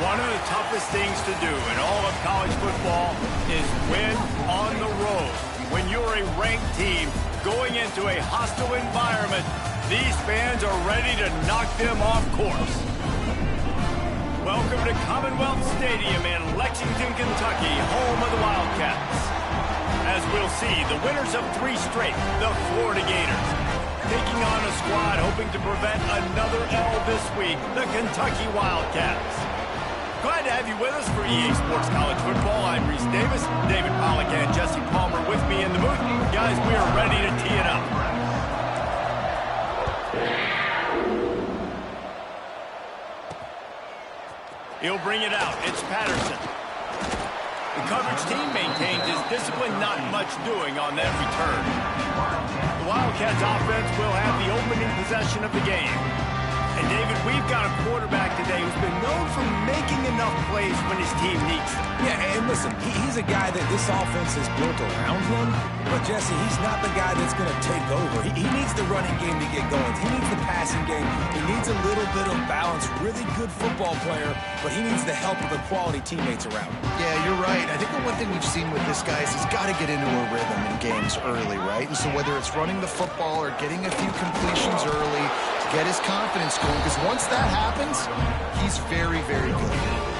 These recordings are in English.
One of the toughest things to do in all of college football is win on the road. When you're a ranked team going into a hostile environment, these fans are ready to knock them off course. Welcome to Commonwealth Stadium in Lexington, Kentucky, home of the Wildcats. As we'll see, the winners of 3 straight, the Florida Gators, taking on a squad hoping to prevent another L this week, the Kentucky Wildcats. Glad to have you with us for EA Sports College Football. I'm Reese Davis, David Pollack, and Jesse Palmer with me in the booth. Guys, we are ready to tee it up. He'll bring it out. It's Patterson. The coverage team maintains his discipline, not much doing on that return. The Wildcats offense will have the opening possession of the game. And, David, we've got a quarterback today who's been known for making enough plays when his team needs them. Yeah, and listen, he's a guy that this offense is built around him. But, Jesse, he's not the guy that's going to take over. He needs the running game to get going. He needs the passing game. He needs a little bit of balance. Really good football player, but he needs the help of the quality teammates around him. Yeah, you're right. I think the one thing we've seen with this guy is he's got to get into a rhythm in games early, right? And so whether it's running the football or getting a few completions early to get his confidence going, because once that happens, he's very, very good.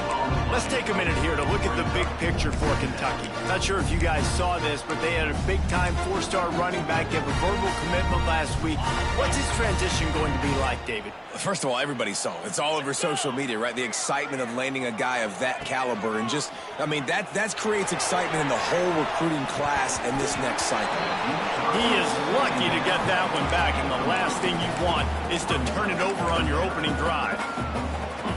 Let's take a minute here to look at the big picture for Kentucky. Not sure if you guys saw this, but they had a big-time 4-star running back give a verbal commitment last week. What's his transition going to be like, David? First of all, everybody saw it. It's all over social media, right? The excitement of landing a guy of that caliber. And just, I mean, that creates excitement in the whole recruiting class in this next cycle. He is lucky to get that one back, and the last thing you want is to turn it over on your opening drive.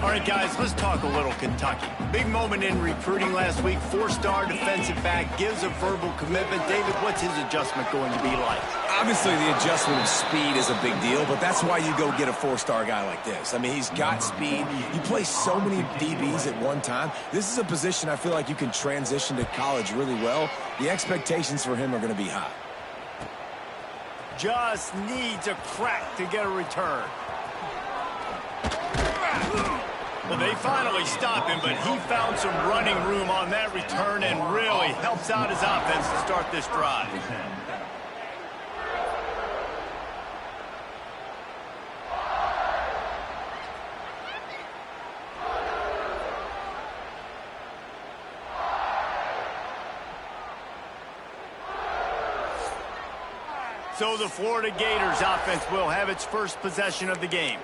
All right, guys, let's talk a little Kentucky. Big moment in recruiting last week. 4-star defensive back gives a verbal commitment. David, what's his adjustment going to be like? Obviously, the adjustment of speed is a big deal, but that's why you go get a 4-star guy like this. I mean, he's got speed. You play so many DBs at one time. This is a position I feel like you can transition to college really well. The expectations for him are going to be high. Just needs a crack to get a return. Well, they finally stopped him, but he found some running room on that return and really helps out his offense to start this drive. So the Florida Gators offense will have its first possession of the game.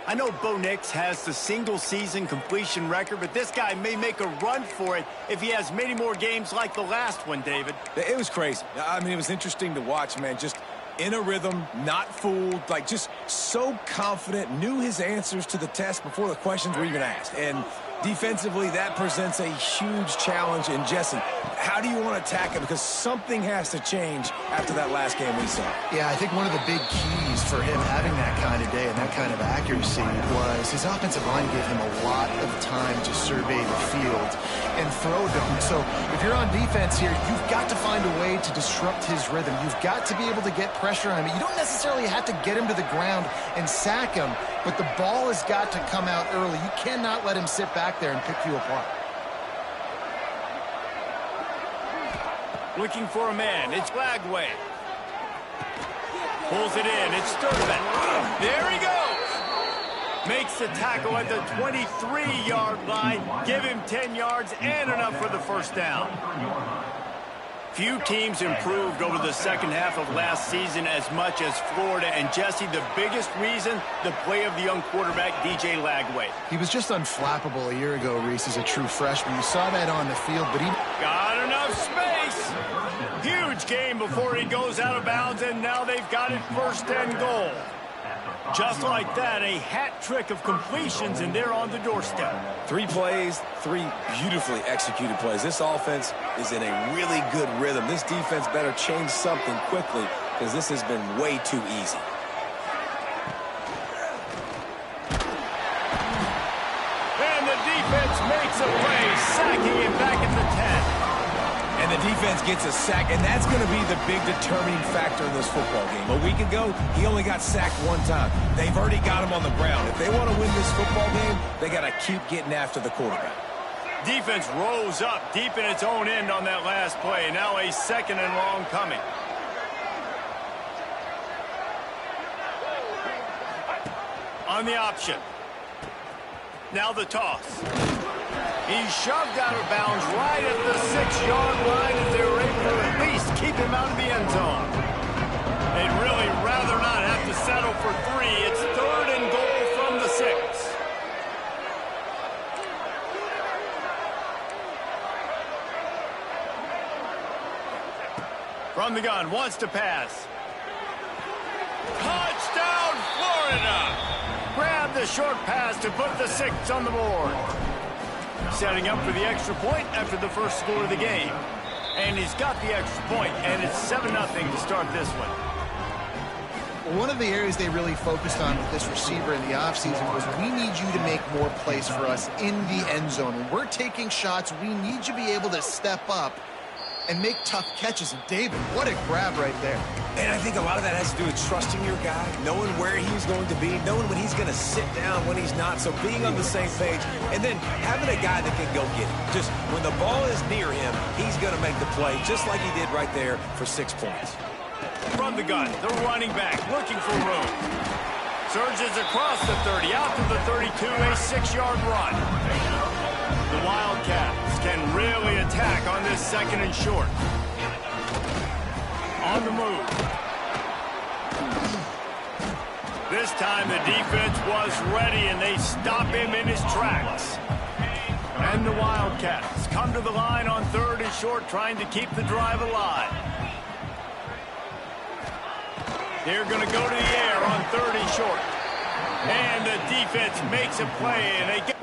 I know Bo Nix has the single-season completion record, but this guy may make a run for it if he has many more games like the last one, David. It was crazy. I mean, it was interesting to watch, man. Just in a rhythm, not fooled, like just so confident, knew his answers to the test before the questions were even asked. And defensively, that presents a huge challenge. And, Jesse, how do you want to attack it? Because something has to change after that last game we saw. Yeah, I think one of the big keys for him having that kind of day and that kind of accuracy was his offensive line gave him a lot of time to survey the field and throw them. So if you're on defense here, you've got to find a way to disrupt his rhythm. You've got to be able to get pressure on him. You don't necessarily have to get him to the ground and sack him, but the ball has got to come out early. You cannot let him sit back there and pick you apart. Looking for a man. It's Lagway. Pulls it in. It's Sturtevant. There he goes. Makes the tackle at the 23-yard line. Give him 10 yards and enough for the first down. Few teams improved over the second half of last season as much as Florida. And, Jesse, the biggest reason, the play of the young quarterback, DJ Lagway. He was just unflappable a year ago, Reese, as a true freshman. You saw that on the field, but he got enough space. Huge game before he goes out of bounds, and now they've got it 1st and goal. Just like that, a hat trick of completions, and they're on the doorstep. 3 plays, 3 beautifully executed plays. This offense is in a really good rhythm. This defense better change something quickly because this has been way too easy. And the defense makes a play, sacking him back at the 10. And the defense gets a sack, and that's going to be the big determining factor in this football game. A week ago, he only got sacked one time. They've already got him on the ground. If they want to win this football game, they got to keep getting after the quarterback. Defense rose up deep in its own end on that last play. Now a 2nd and long coming. On the option. Now the toss. He's shoved out of bounds right at the 6-yard line as they were able to at least keep him out of the end zone. They'd really rather not have to settle for 3. It's 3rd and goal from the 6. From the gun, wants to pass. Touchdown, Florida! Grab the short pass to put the 6 on the board. Setting up for the extra point after the first score of the game. And he's got the extra point, and it's 7-0 to start this one. One of the areas they really focused on with this receiver in the offseason was we need you to make more plays for us in the end zone. When we're taking shots, we need you to be able to step up and make tough catches. And David, what a grab right there. And I think a lot of that has to do with trusting your guy, knowing where he's going to be, knowing when he's going to sit down, when he's not, so being on the same page, and then having a guy that can go get it. Just when the ball is near him, he's going to make the play, just like he did right there for 6 points. From the gun, the running back looking for room. Surges across the 30, out to the 32, a 6-yard run. The Wildcats can really attack on this 2nd and short. On the move. This time the defense was ready and they stop him in his tracks. And the Wildcats come to the line on 3rd and short, trying to keep the drive alive. They're going to go to the air on 3rd and short. And the defense makes a play, and they get...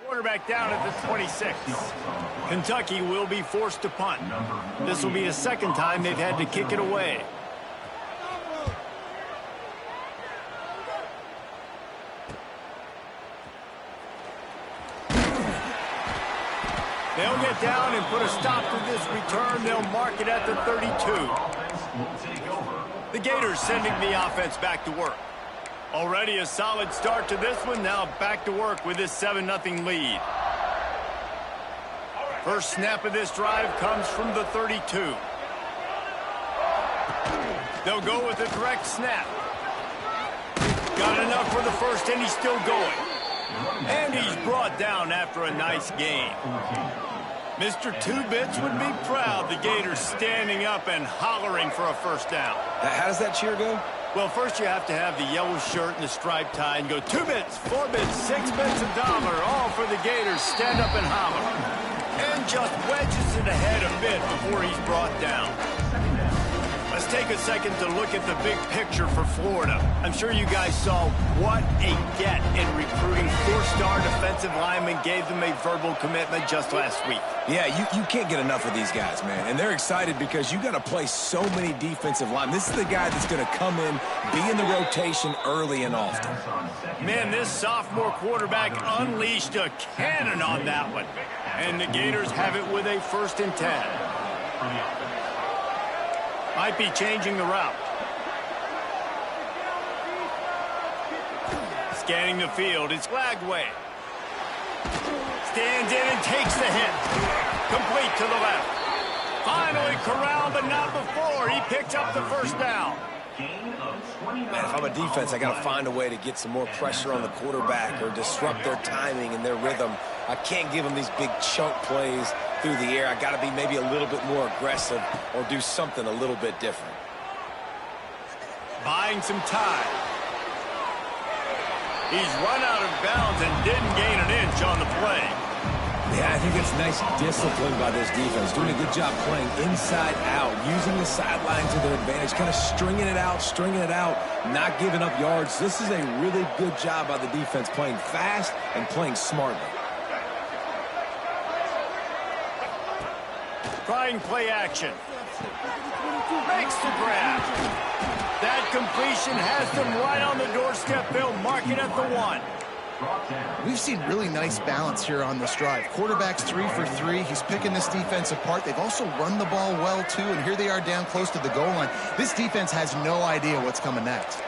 Quarterback down at the 26. Kentucky will be forced to punt. This will be the 2nd time they've had to kick it away. They'll get down and put a stop to this return. They'll mark it at the 32. The Gators sending the offense back to work. Already a solid start to this one. Now back to work with this 7-0 lead. First snap of this drive comes from the 32. They'll go with a direct snap. Got enough for the first, and he's still going. And he's brought down after a nice gain. Mr. Two-Bits would be proud. The Gators standing up and hollering for a first down. How does that cheer go? Well, first you have to have the yellow shirt and the striped tie and go 2 bits, 4 bits, 6 bits, $1, all for the Gators. Stand up and holler. And just wedges it ahead a bit before he's brought down. Let's take a second to look at the big picture for Florida. I'm sure you guys saw what a get in recruiting. 4-star defensive linemen gave them a verbal commitment just last week. Yeah, you can't get enough of these guys, man. And they're excited because you got to play so many defensive linemen. This is the guy that's going to come in, be in the rotation early and often. Man, this sophomore quarterback unleashed a cannon on that one. And the Gators have it with a 1st and 10. Might be changing the route. Scanning the field, it's Lagway. Stands in and takes the hit. Complete to the left. Finally corralled, but not before. He picks up the first down. Man, if I'm a defense, I got to find a way to get some more pressure on the quarterback or disrupt their timing and their rhythm. I can't give them these big chunk plays through the air. I got to be maybe a little bit more aggressive or do something a little bit different. Buying some time. He's run out of bounds and didn't gain an inch on the play. Yeah, I think it's nice discipline by this defense. Doing a good job playing inside out, using the sidelines to their advantage, kind of stringing it out, not giving up yards. This is a really good job by the defense, playing fast and playing smartly. Trying play action. Makes the grab. That completion has them right on the doorstep. They'll mark it at the 1. We've seen really nice balance here on this drive. Quarterback's 3 for 3. He's picking this defense apart. They've also run the ball well, too, and here they are down close to the goal line. This defense has no idea what's coming next.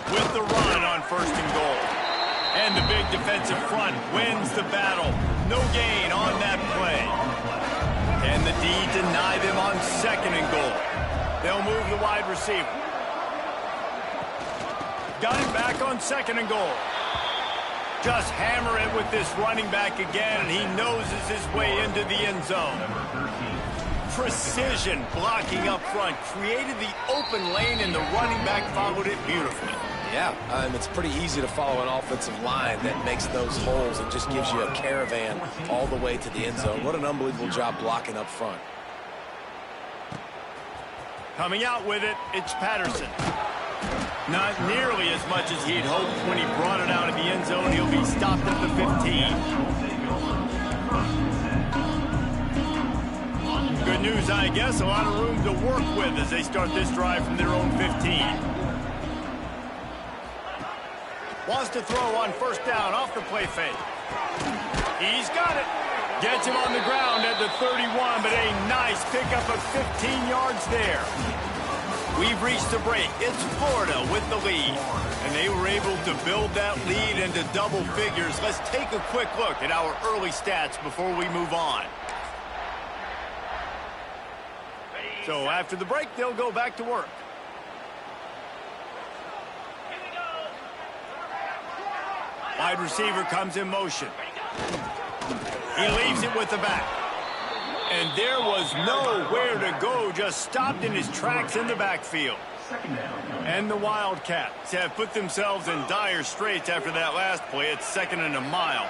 With the run on 1st and goal. And the big defensive front wins the battle. No gain on that play. And the D deny them on 2nd and goal. They'll move the wide receiver. Got it back on 2nd and goal. Just hammer it with this running back again, and he noses his way into the end zone. Precision blocking up front. Created the open lane, and the running back followed it beautifully. Yeah, and it's pretty easy to follow an offensive line that makes those holes and just gives you a caravan all the way to the end zone. What an unbelievable job blocking up front. Coming out with it, it's Patterson. Not nearly as much as he'd hoped when he brought it out of the end zone. He'll be stopped at the 15. Good news, I guess. A lot of room to work with as they start this drive from their own 15. Wants to throw on 1st down off the play fake. He's got it. Gets him on the ground at the 31, but a nice pickup of 15 yards there. We've reached the break. It's Florida with the lead. And they were able to build that lead into double figures. Let's take a quick look at our early stats before we move on. So after the break, they'll go back to work. Wide receiver comes in motion. He leaves it with the back. And there was nowhere to go, just stopped in his tracks in the backfield. And the Wildcats have put themselves in dire straits after that last play. It's 2nd and a mile.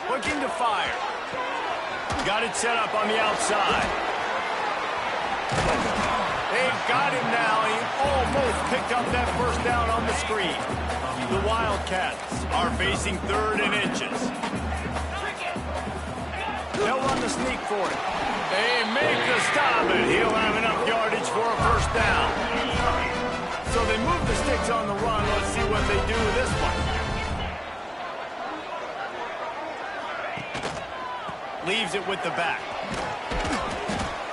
Looking to fire. Got it set up on the outside. They've got him now. He almost picked up that 1st down on the screen. The Wildcats are facing 3rd and inches. They'll run the sneak for it. They make the stop, and he'll have enough yardage for a 1st down. So they move the sticks on the run. Let's see what they do with this one. Leaves it with the back.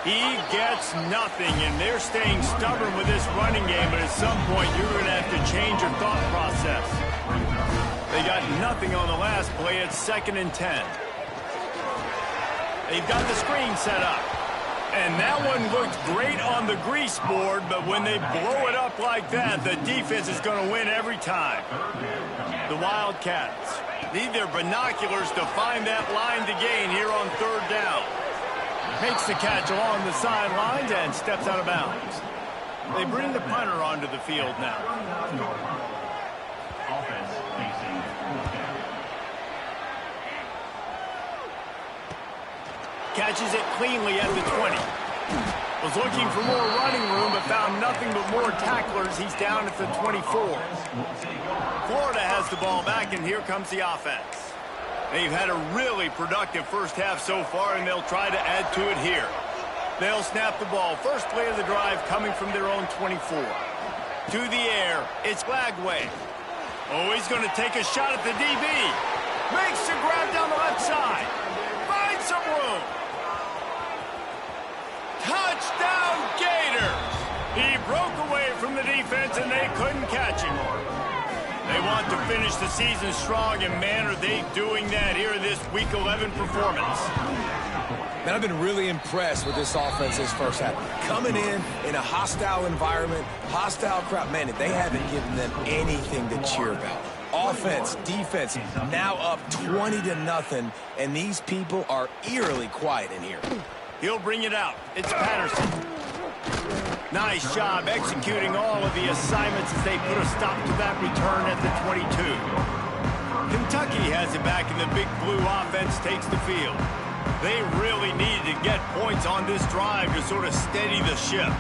He gets nothing, and they're staying stubborn with this running game, but at some point you're going to have to change your thought process. They got nothing on the last play. It's 2nd and 10. They've got the screen set up. And that one looked great on the grease board, but when they blow it up like that, the defense is going to win every time. The Wildcats need their binoculars to find that line to gain here on 3rd down. Makes the catch along the sidelines and steps out of bounds. They bring the punter onto the field now. Offense facing 4th down. Catches it cleanly at the 20. Was looking for more running room, but found nothing but more tacklers. He's down at the 24. Florida has the ball back, and here comes the offense. They've had a really productive 1st half so far, and they'll try to add to it here. They'll snap the ball. 1st play of the drive coming from their own 24. To the air, it's Lagway. Oh, he's going to take a shot at the DB. Makes the grab down the left side. Finds some room. Touchdown, Gators! He broke away from the defense, and they couldn't catch him. They want to finish the season strong, and man, are they doing that here in this Week 11 performance. Man, I've been really impressed with this offense this 1st half. Coming in a hostile environment, hostile crowd, man, they haven't given them anything to cheer about. Offense, defense, now up 20-0, and these people are eerily quiet in here. He'll bring it out. It's Patterson. Nice job executing all of the assignments as they put a stop to that return at the 22. Kentucky has it back, and the Big Blue offense takes the field. They really needed to get points on this drive to sort of steady the ship.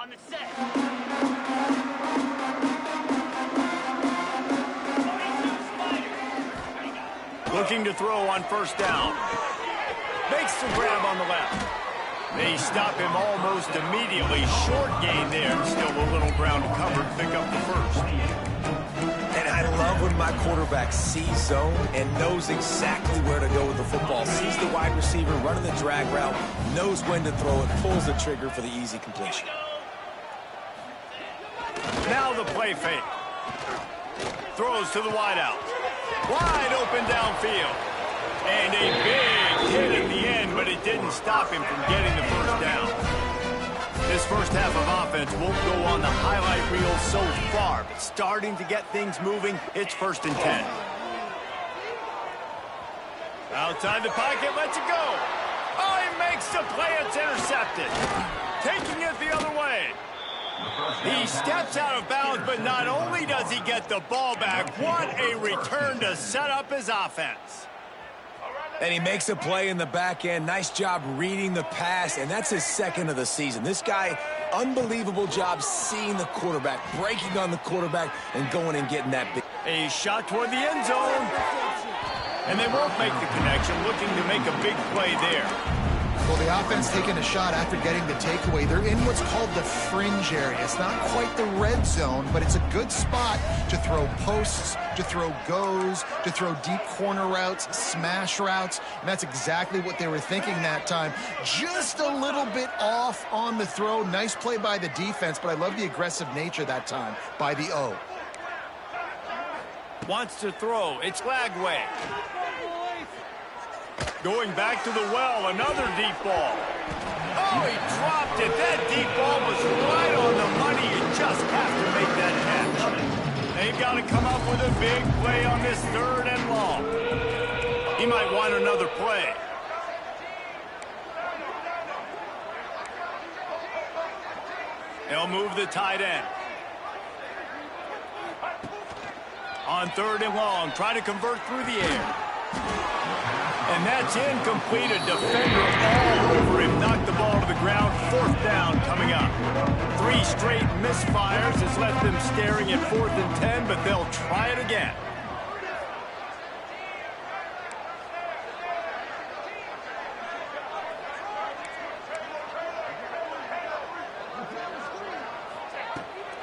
On the set. Looking to throw on first down. Makes the grab on the left. They stop him almost immediately. Short gain there. Still a little ground to cover to pick up the first. And I love when my quarterback sees zone and knows exactly where to go with the football. Sees the wide receiver running the drag route, knows when to throw it, pulls the trigger for the easy completion. Now the play fake. Throws to the wideout. Wide open downfield. And a big hit at the end, but it didn't stop him from getting the first down. This first half of offense won't go on the highlight reel so far, but starting to get things moving, it's 1st and 10. Outside the pocket, lets it go. Oh, he makes the play, it's intercepted. Taking it the other way. He steps out of bounds, but not only does he get the ball back, what a return to set up his offense. And he makes a play in the back end. Nice job reading the pass, and that's his 2nd of the season. This guy, unbelievable job seeing the quarterback, breaking on the quarterback, and going and getting that big. A shot toward the end zone. And they won't make the connection, looking to make a big play there. Well, the offense taking a shot after getting the takeaway. They're in what's called the fringe area. It's not quite the red zone, but it's a good spot to throw posts, to throw goes, to throw deep corner routes, smash routes. And that's exactly what they were thinking that time. Just a little bit off on the throw. Nice play by the defense, but I love the aggressive nature that time by the O. Wants to throw. It's Lagway. Going back to the well, another deep ball. Oh, he dropped it. That deep ball was right on the money. You just have to make that catch. They've got to come up with a big play on this 3rd and long. He might want another play. They'll move the tight end. On 3rd and long, trying to convert through the air. And that's incomplete. A defender all over him. Knocked the ball to the ground. 4th down coming up. 3 straight misfires has left them staring at 4th and 10, but they'll try it again.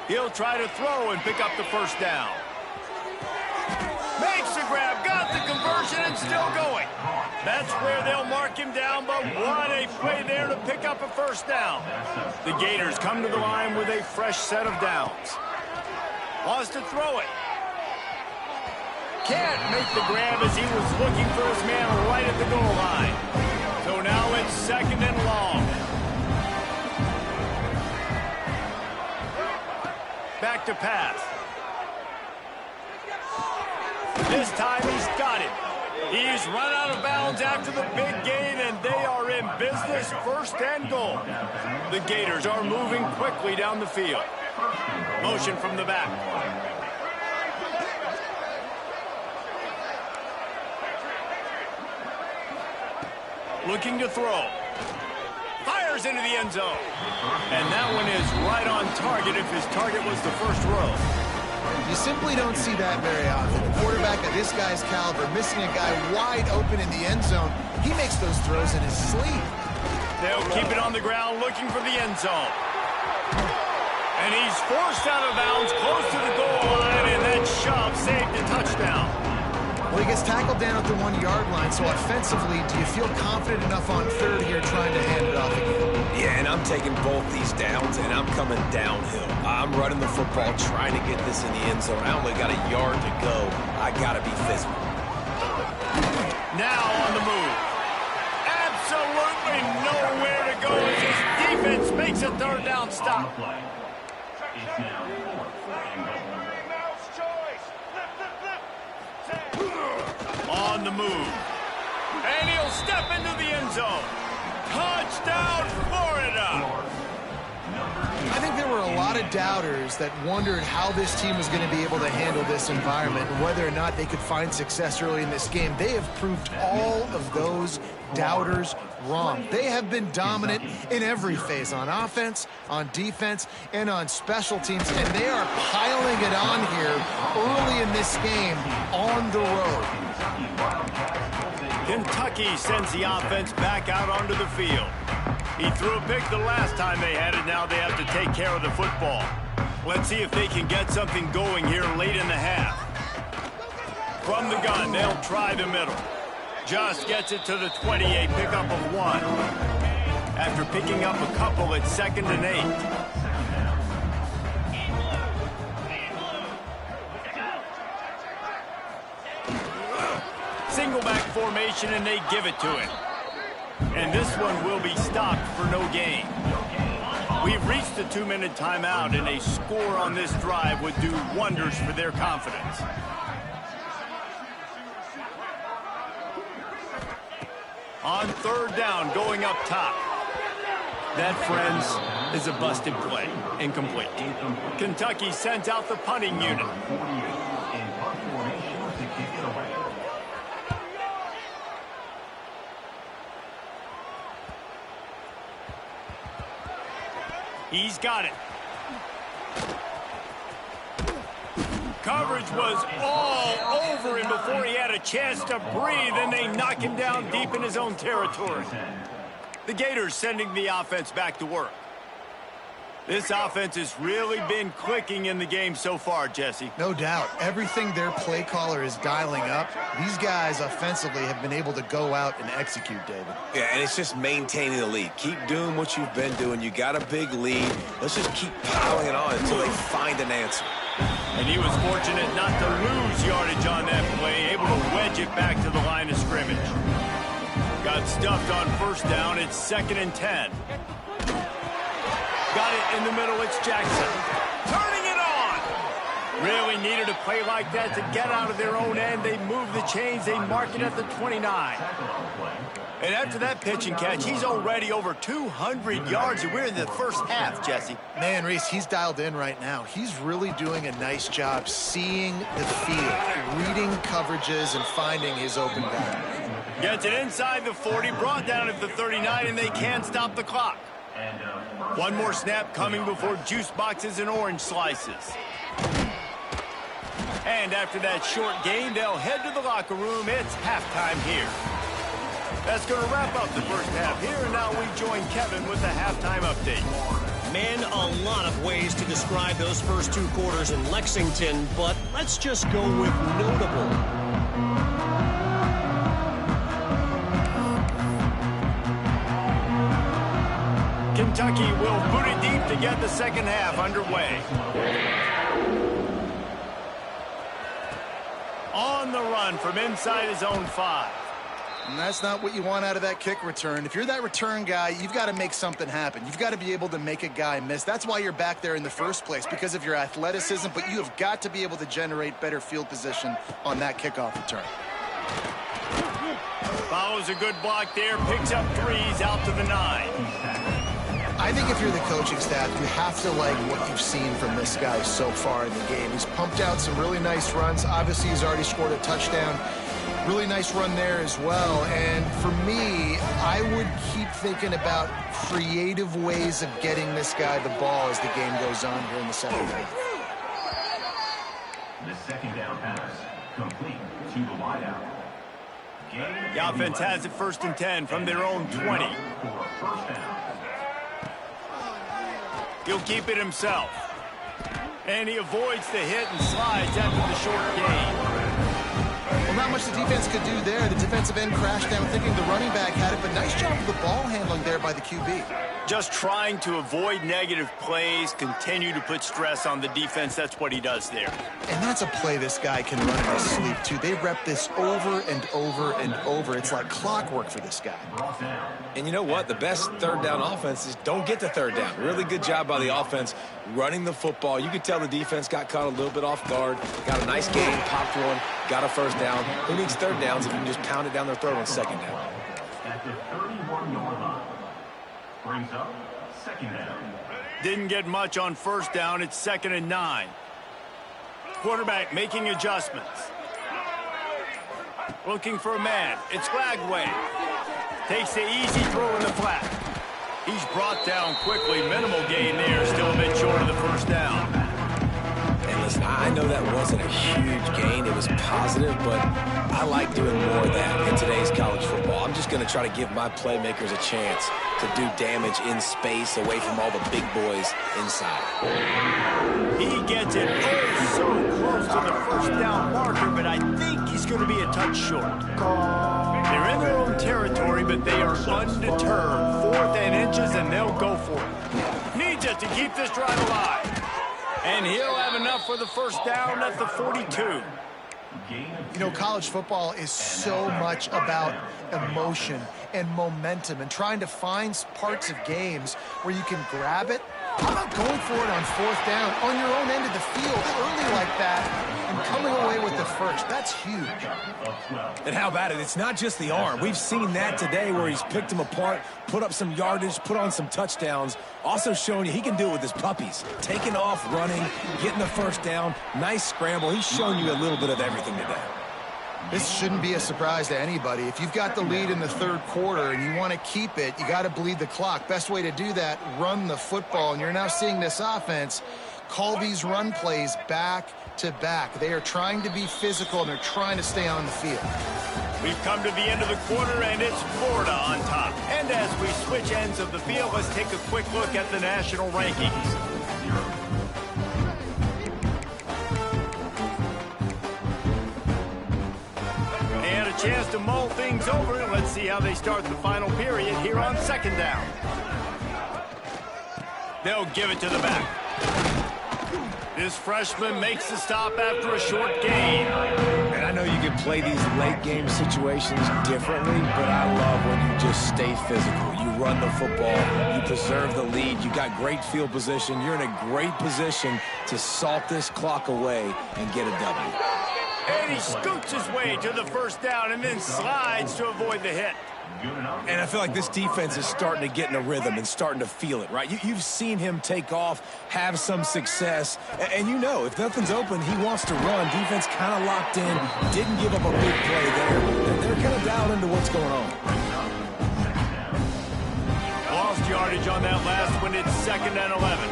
He'll try to throw and pick up the first down. Makes the grab, got the conversion, and still going. That's where they'll mark him down, but what a play there to pick up a first down. The Gators come to the line with a fresh set of downs. Wants to throw it. Can't make the grab as he was looking for his man right at the goal line. So now it's 2nd and long. Back to pass. This time he's got it. He's run out of bounds after the big gain, and they are in business, 1st and goal. The Gators are moving quickly down the field. Motion from the back. Looking to throw. Fires into the end zone. And that one is right on target if his target was the first row. You simply don't see that very often. A quarterback of this guy's caliber missing a guy wide open in the end zone. He makes those throws in his sleep. They'll keep it on the ground looking for the end zone. And he's forced out of bounds close to the goal line, and that shove saved a touchdown. Well, he gets tackled down at the 1-yard line, so offensively, do you feel confident enough on 3rd here trying to hand it off again? Yeah, and I'm taking both these downs, and I'm coming downhill. I'm running the football, trying to get this in the end zone. I only got a yard to go. I got to be physical. Now on the move. Absolutely nowhere to go as his defense makes a 3rd down stop. It's now 4th and goal. On the move. And he'll step into the end zone. Touchdown, Florida! I think there were a lot of doubters that wondered how this team was going to be able to handle this environment and whether or not they could find success early in this game. They have proved all of those doubters wrong. They have been dominant in every phase, on offense, on defense, and on special teams, and they are piling it on here early in this game on the road. Kentucky sends the offense back out onto the field. He threw a pick the last time they had it. Now they have to take care of the football. Let's see if they can get something going here late in the half. From the gun, they'll try the middle. Just gets it to the 20, a pickup of 1. After picking up a couple, it's 2nd and 8. Single back formation, and they give it to him. And this one will be stopped for no gain. We've reached the 2-minute timeout, and a score on this drive would do wonders for their confidence. On 3rd down, going up top. That, friends, is a busted play. Incomplete. Kentucky sends out the punting unit. He's got it. Coverage was all over him before he had a chance to breathe, and they knock him down deep in his own territory. The Gators sending the offense back to work. This offense has really been clicking in the game so far, Jesse. No doubt. Everything their play caller is dialing up, these guys offensively have been able to go out and execute, David. Yeah, and it's just maintaining the lead. Keep doing what you've been doing. You got a big lead. Let's just keep piling it on until they find an answer. And he was fortunate not to lose yardage on that play, able to wedge it back to the line of scrimmage. Got stuffed on 1st down. It's 2nd and 10. Got it in the middle. It's Jackson. Turning it on. Really needed a play like that to get out of their own end. They move the chains. They mark it at the 29. And after that pitch and catch, he's already over 200 yards, and we're in the first half, Jesse. Man, Reese, he's dialed in right now. He's really doing a nice job seeing the field, reading coverages, and finding his open guy. Gets it inside the 40, brought down at the 39, and they can't stop the clock. One more snap coming before juice boxes and orange slices. And after that short gain, they'll head to the locker room. It's halftime here. That's going to wrap up the first half here, and now we join Kevin with the halftime update. Man, a lot of ways to describe those first 2 quarters in Lexington, but let's just go with notable. Kentucky will boot it deep to get the second half underway. On the run from inside his own 5. And that's not what you want out of that kick return. If you're that return guy, you've got to make something happen. You've got to be able to make a guy miss. That's why you're back there in the first place, because of your athleticism, but you have got to be able to generate better field position on that kickoff return. Follows a good block there, picks up 3s out to the 9. I think if you're the coaching staff, you have to like what you've seen from this guy so far in the game. He's pumped out some really nice runs. Obviously, he's already scored a touchdown. Really nice run there as well. And for me, I would keep thinking about creative ways of getting this guy the ball as the game goes on here in the second half. The 2nd down pass complete to the wideout. The offense has it 1st and 10 from their own 20. For a 1st down. He'll keep it himself. And he avoids the hit and slides after the short gain. Well, not much the defense could do there. The defensive end crashed down thinking the running back had it, but nice job of the ball handling there by the QB. Just trying to avoid negative plays, continue to put stress on the defense. That's what he does there. And that's a play this guy can run in his sleep, too. They rep this over and over and over. It's like clockwork for this guy. And you know what? The best 3rd down offense is don't get to 3rd down. Really good job by the offense running the football. You could tell the defense got caught a little bit off guard. Got a nice gain, popped one, got a 1st down. Who needs 3rd downs if you can just pound it down their throat on 2nd down? At the 31-yard line. Brings up second down. Didn't get much on first down. It's 2nd and 9. Quarterback making adjustments. Looking for a man. It's Lagway. Takes the easy throw in the flat. He's brought down quickly. Minimal gain there. Still a bit short of the first down. And listen, I know that wasn't a huge gain. It was positive, but I like doing more of that in today's college football. I'm just going to try to give my playmakers a chance to do damage in space away from all the big boys inside. He gets it so close to the first down marker, but I think he's going to be a touch short. They're in their own territory, but they are undeterred. 4th and inches, and they'll go for it. Needs it to keep this drive alive. And he'll have enough for the first down at the 42. You know, college football is so much about emotion and momentum and trying to find parts of games where you can grab it. How about going for it on 4th down on your own end of the field early like that and coming away with the first? That's huge. And how about it? It's not just the arm. We've seen that today where he's picked them apart, put up some yardage, put on some touchdowns. Also showing you he can do it with his puppies. Taking off, running, getting the first down. Nice scramble. He's shown you a little bit of everything today. This shouldn't be a surprise to anybody. If you've got the lead in the 3rd quarter and you want to keep it, you got to bleed the clock. Best way to do that, run the football. And you're now seeing this offense call these run plays back to back. They are trying to be physical, and they're trying to stay on the field. We've come to the end of the quarter, and it's Florida on top. And as we switch ends of the field, let's take a quick look at the national rankings. And a chance to mull things over. Let's see how they start the final period here on 2nd down. They'll give it to the back. This freshman makes the stop after a short gain. And I know you can play these late game situations differently, but I love when you just stay physical. You run the football, you preserve the lead, you got great field position, you're in a great position to salt this clock away and get a W. And he scoots his way to the first down and then slides to avoid the hit. And I feel like this defense is starting to get in a rhythm and starting to feel it, right? You've seen him take off, have some success, and you know if nothing's open, he wants to run. Defense kind of locked in, didn't give up a big play there. They're kind of dialed into what's going on. Lost yardage on that last one. It's 2nd and 11.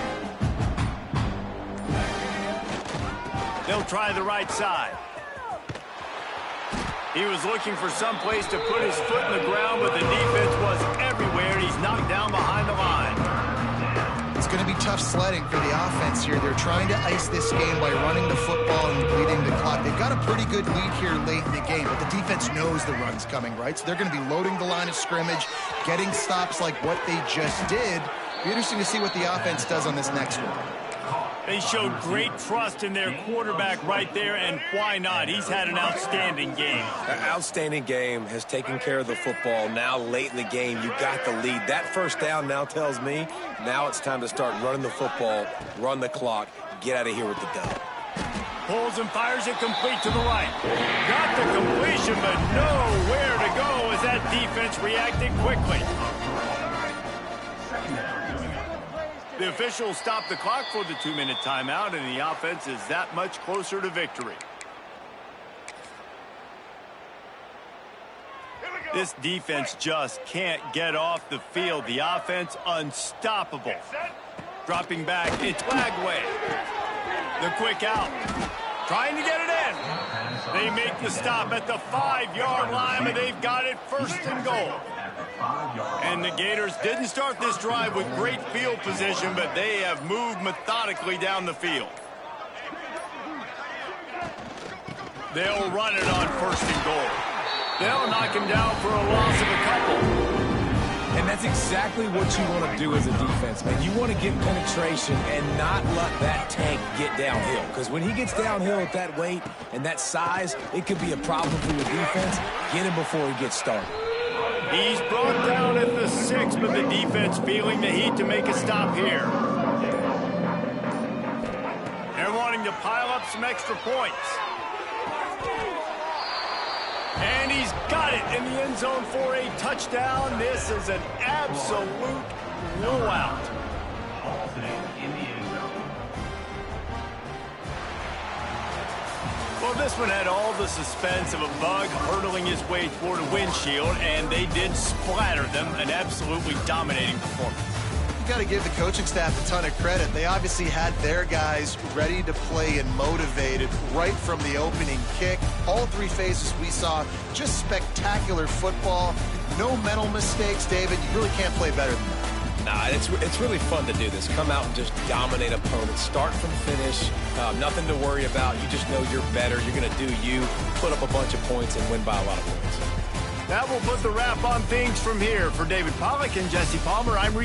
They'll try the right side. He was looking for some place to put his foot in the ground, but the defense was everywhere, and he's knocked down behind the line. It's going to be tough sledding for the offense here. They're trying to ice this game by running the football and bleeding the clock. They've got a pretty good lead here late in the game, but the defense knows the run's coming, right? So they're going to be loading the line of scrimmage, getting stops like what they just did. It'll be interesting to see what the offense does on this next one. They showed great trust in their quarterback right there, and why not? He's had an outstanding game. An outstanding game, has taken care of the football. Now late in the game, you got the lead. That first down now tells me now it's time to start running the football, run the clock, get out of here with the dub. Pulls and fires it complete to the right. Got the completion, but nowhere to go as that defense reacted quickly. The officials stopped the clock for the 2-minute timeout, and the offense is that much closer to victory. This defense just can't get off the field. The offense unstoppable. Dropping back, it's Lagway. The quick out. Trying to get it in. They make the stop at the 5-yard line, but they've got it 1st and goal. And the Gators didn't start this drive with great field position, but they have moved methodically down the field. They'll run it on 1st and goal. They'll knock him down for a loss of a couple. And that's exactly what you want to do as a defense, man. You want to get penetration and not let that tank get downhill. Because when he gets downhill at that weight and that size, it could be a problem for your defense. Get him before he gets started. He's brought down at the 6, but the defense feeling the heat to make a stop here. They're wanting to pile up some extra points. And he's got it in the end zone for a touchdown. This is an absolute flew out. Ball today in the end zone. Well, this one had all the suspense of a bug hurtling his way toward a windshield, and they did splatter them. An absolutely dominating performance. You got to give the coaching staff a ton of credit. They obviously had their guys ready to play and motivated right from the opening kick. All three phases we saw, just spectacular football. No mental mistakes, David. You really can't play better than that. Nah, it's really fun to do this. Come out and just dominate opponents. Start from finish. Nothing to worry about. You just know you're better. You're going to do you, put up a bunch of points, and win by a lot of points. That will put the wrap on things from here. For David Pollack and Jesse Palmer, I'm Reese